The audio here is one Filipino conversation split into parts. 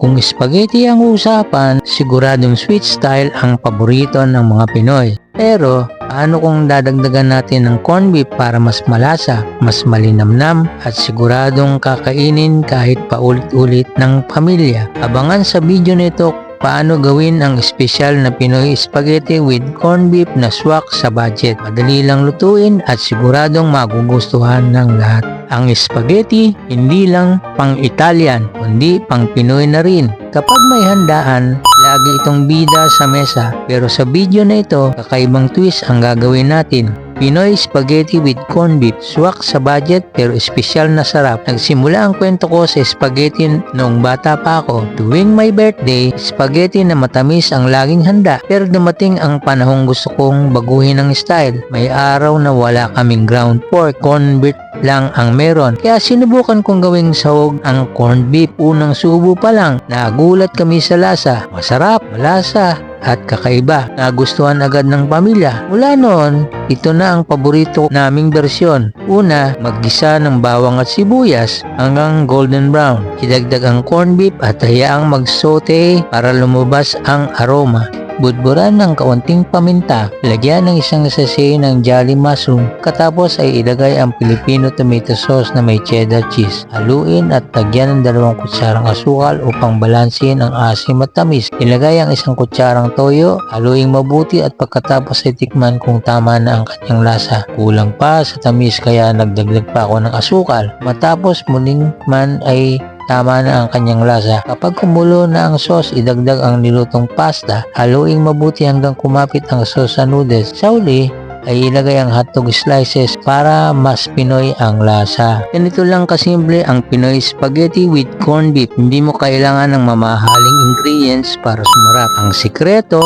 Kung spaghetti ang usapan, siguradong sweet style ang paborito ng mga Pinoy. Pero, paano kung dadagdagan natin ng corned beef para mas malasa, mas malinamnam at siguradong kakainin kahit paulit-ulit ng pamilya? Abangan sa video nito paano gawin ang espesyal na Pinoy spaghetti with corned beef na swak sa budget. Madali lang lutuin at siguradong magugustuhan ng lahat. Ang spaghetti hindi lang pang Italian, kundi pang Pinoy na rin. Kapag may handaan, lagi itong bida sa mesa. Pero sa video na ito, kakaibang twist ang gagawin natin. Pinoy spaghetti with corned beef, swak sa budget pero espesyal na sarap. Nagsimula ang kwento ko sa spaghetti noong bata pa ako. Tuwing my birthday, spaghetti na matamis ang laging handa. Pero dumating ang panahong gusto kong baguhin ang style. May araw na wala kaming ground pork, corned beef lang ang meron. Kaya sinubukan kong gawing sahog ang corned beef. Unang subo pa lang, nagulat kami sa lasa. Masarap, malasa, at kakaiba. Nagustuhan agad ng pamilya. Mula noon, ito na ang paborito naming bersyon. Una, maggisa ng bawang at sibuyas hanggang golden brown. Idagdag ang corned beef at hayaang mag-saute para lumabas ang aroma. Budburan ng kaunting paminta, lagyan ng isang sachet ng Jolly Mushroom, katapos ay ilagay ang Filipino tomato sauce na may cheddar cheese. Haluin at lagyan ng 2 kutsarang asukal upang balansin ang asim at tamis. Ilagay ang 1 kutsarang toyo, haluin mabuti at pagkatapos ay tikman kung tama na ang kanyang lasa. Kulang pa sa tamis kaya nagdagdag pa ako ng asukal. Matapos muling man ay tama na ang kanyang lasa. Kapag kumulo na ang sauce, idagdag ang nilutong pasta. Haluin mabuti hanggang kumapit ang sauce sa noodles. Sa uli, ay ilagay ang hotdog slices para mas Pinoy ang lasa. Ganito lang kasimple ang Pinoy spaghetti with corned beef. Hindi mo kailangan ng mamahaling ingredients para sumarap. Ang sikreto,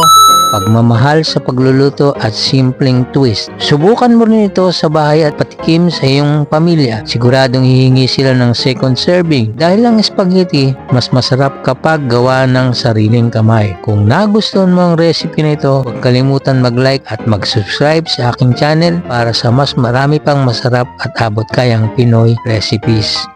pagmamahal sa pagluluto at simpleng twist. Subukan mo rin ito sa bahay at patikim sa iyong pamilya. Siguradong hihingi sila ng second serving. Dahil ang spaghetti, mas masarap kapag gawa ng sariling kamay. Kung nagustuhan mo ang recipe na ito, huwag kalimutan mag-like at mag-subscribe sa aking channel para sa mas marami pang masarap at abot kayang Pinoy recipes.